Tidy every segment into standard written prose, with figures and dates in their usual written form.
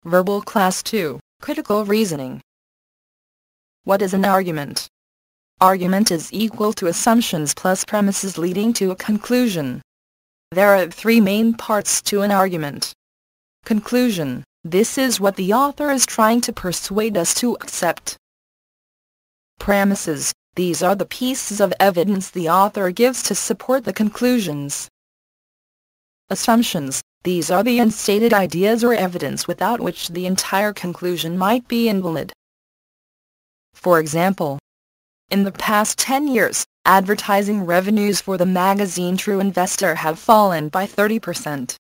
Verbal Class 2, Critical Reasoning. What is an argument? Argument is equal to assumptions plus premises leading to a conclusion. There are three main parts to an argument. Conclusion: this is what the author is trying to persuade us to accept. Premises: these are the pieces of evidence the author gives to support the conclusions. Assumptions: these are the unstated ideas or evidence without which the entire conclusion might be invalid. For example, in the past 10 years, advertising revenues for the magazine True Investor have fallen by 30%.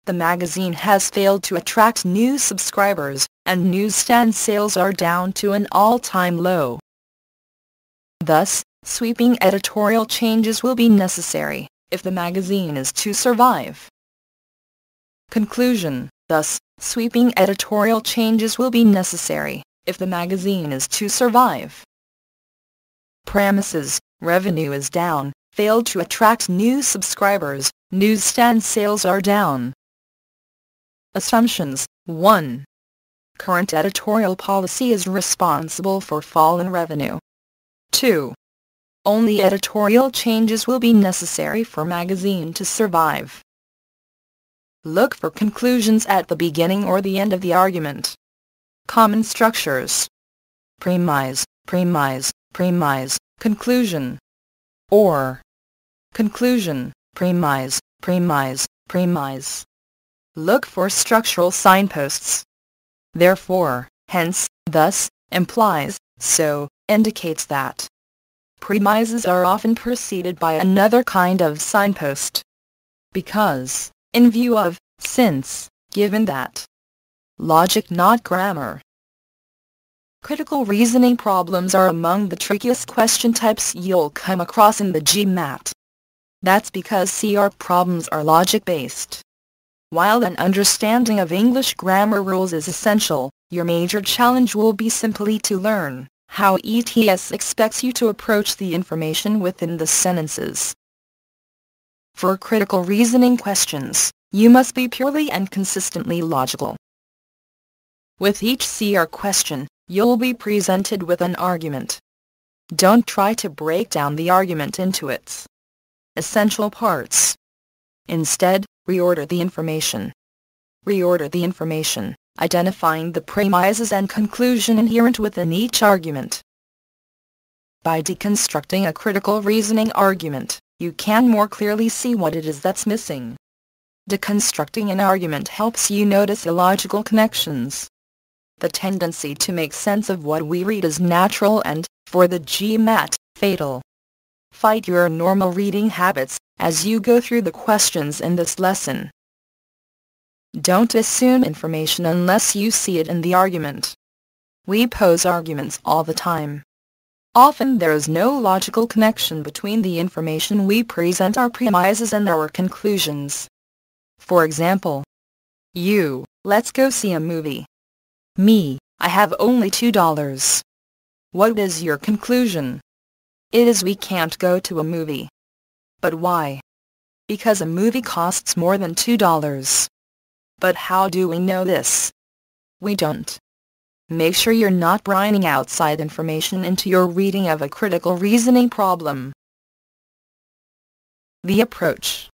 The magazine has failed to attract new subscribers, and newsstand sales are down to an all-time low. Thus, sweeping editorial changes will be necessary if the magazine is to survive. Conclusion: thus, sweeping editorial changes will be necessary if the magazine is to survive. Premises: revenue is down, failed to attract new subscribers, newsstand sales are down. Assumptions: 1. Current editorial policy is responsible for fall in revenue. 2. Only editorial changes will be necessary for magazine to survive. Look for conclusions at the beginning or the end of the argument. Common structures: premise, premise, premise, conclusion. Or conclusion, premise, premise, premise. Look for structural signposts. Therefore, hence, thus, implies, so, indicates that. Premises are often preceded by another kind of signpost. Because, in view of, since, given that. Logic, not grammar. Critical reasoning problems are among the trickiest question types you'll come across in the GMAT. That's because CR problems are logic-based. While an understanding of English grammar rules is essential, your major challenge will be simply to learn how ETS expects you to approach the information within the sentences. For critical reasoning questions, you must be purely and consistently logical. With each CR question, you'll be presented with an argument. Don't try to break down the argument into its essential parts. Instead, reorder the information. Reorder the information, identifying the premises and conclusion inherent within each argument. By deconstructing a critical reasoning argument, you can more clearly see what it is that's missing. Deconstructing an argument helps you notice illogical connections. The tendency to make sense of what we read is natural and, for the GMAT, fatal. Fight your normal reading habits as you go through the questions in this lesson. Don't assume information unless you see it in the argument. We pose arguments all the time. Often there is no logical connection between the information we present, our premises, and our conclusions. For example, you, let's go see a movie. Me, I have only $2. What is your conclusion? It is we can't go to a movie. But why? Because a movie costs more than $2. But how do we know this? We don't. Make sure you're not brining outside information into your reading of a critical reasoning problem. The approach.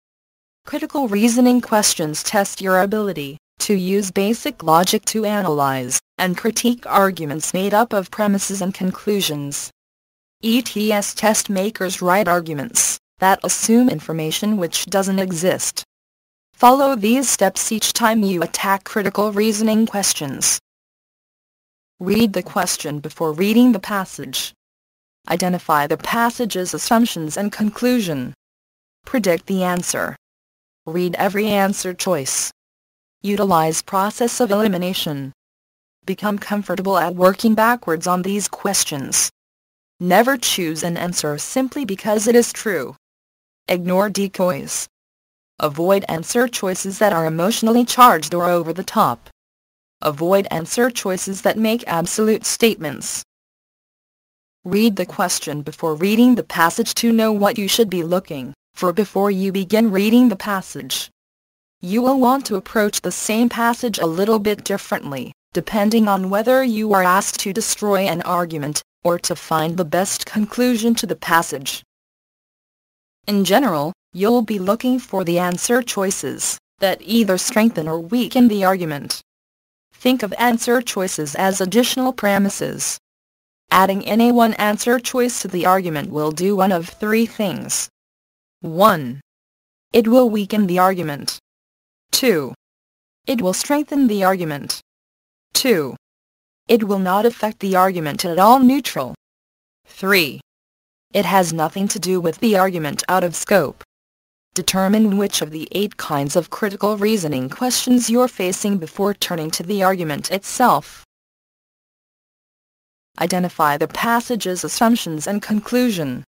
Critical reasoning questions test your ability to use basic logic to analyze and critique arguments made up of premises and conclusions. ETS test makers write arguments that assume information which doesn't exist. Follow these steps each time you attack critical reasoning questions. Read the question before reading the passage. Identify the passage's assumptions and conclusion. Predict the answer. Read every answer choice. Utilize process of elimination. Become comfortable at working backwards on these questions. Never choose an answer simply because it is true. Ignore decoys. Avoid answer choices that are emotionally charged or over the top. Avoid answer choices that make absolute statements. Read the question before reading the passage to know what you should be looking for before you begin reading the passage. You will want to approach the same passage a little bit differently, depending on whether you are asked to destroy an argument, or to find the best conclusion to the passage. In general, you'll be looking for the answer choices that either strengthen or weaken the argument. Think of answer choices as additional premises. Adding any one answer choice to the argument will do one of three things. 1. It will weaken the argument. 2. It will strengthen the argument. 2. It will not affect the argument at all. Neutral. 3. It has nothing to do with the argument. Out of scope. Determine which of the 8 kinds of critical reasoning questions you're facing before turning to the argument itself. Identify the passage's assumptions and conclusion.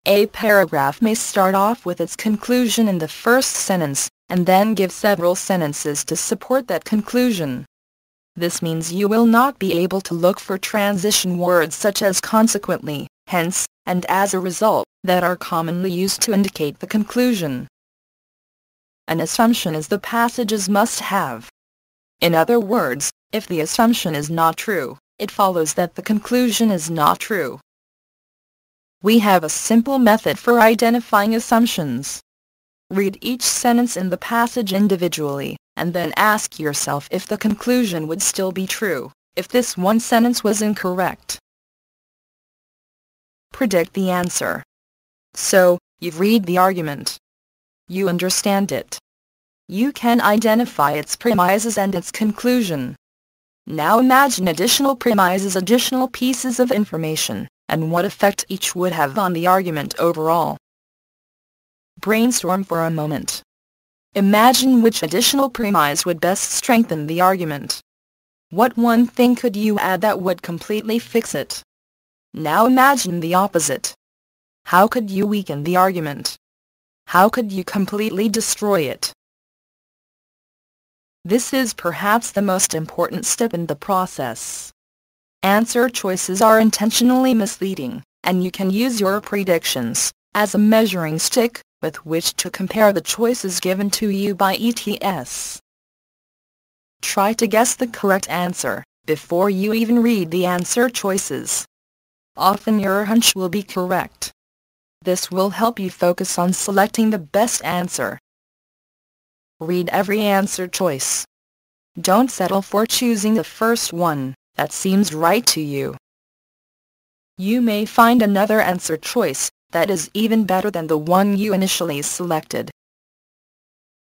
A paragraph may start off with its conclusion in the first sentence, and then give several sentences to support that conclusion. This means you will not be able to look for transition words such as consequently, hence, and as a result, that are commonly used to indicate the conclusion. An assumption is the passage's must-have. In other words, if the assumption is not true, it follows that the conclusion is not true. We have a simple method for identifying assumptions. Read each sentence in the passage individually, and then ask yourself if the conclusion would still be true, if this one sentence was incorrect. Predict the answer. So, you read the argument. You understand it. You can identify its premises and its conclusion. Now imagine additional premises, additional pieces of information, and what effect each would have on the argument overall. Brainstorm for a moment. Imagine which additional premise would best strengthen the argument. What one thing could you add that would completely fix it? Now imagine the opposite. How could you weaken the argument? How could you completely destroy it? This is perhaps the most important step in the process. Answer choices are intentionally misleading, and you can use your predictions as a measuring stick with which to compare the choices given to you by ETS. Try to guess the correct answer before you even read the answer choices. Often your hunch will be correct. This will help you focus on selecting the best answer. Read every answer choice. Don't settle for choosing the first one that seems right to you. You may find another answer choice that is even better than the one you initially selected.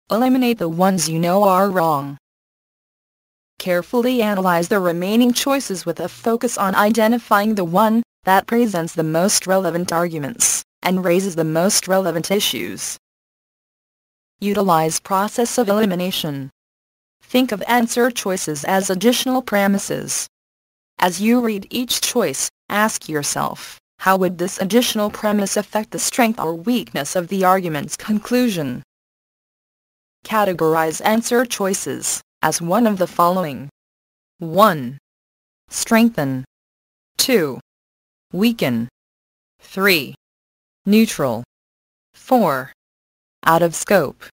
Eliminate the ones you know are wrong. Carefully analyze the remaining choices with a focus on identifying the one that presents the most relevant arguments and raises the most relevant issues. Utilize process of elimination. Think of answer choices as additional premises. As you read each choice, ask yourself, how would this additional premise affect the strength or weakness of the argument's conclusion? Categorize answer choices as one of the following. 1. Strengthen. 2. Weaken. 3. Neutral. 4. Out of scope.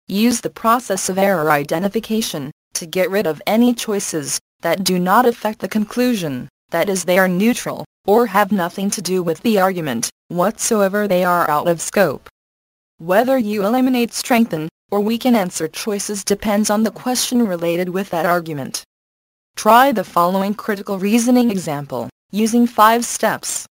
Use the process of error identification to get rid of any choices that do not affect the conclusion, that is, they are neutral, or have nothing to do with the argument whatsoever. They are out of scope. Whether you eliminate strengthen or weaken answer choices depends on the question related with that argument. Try the following critical reasoning example, using 5 steps.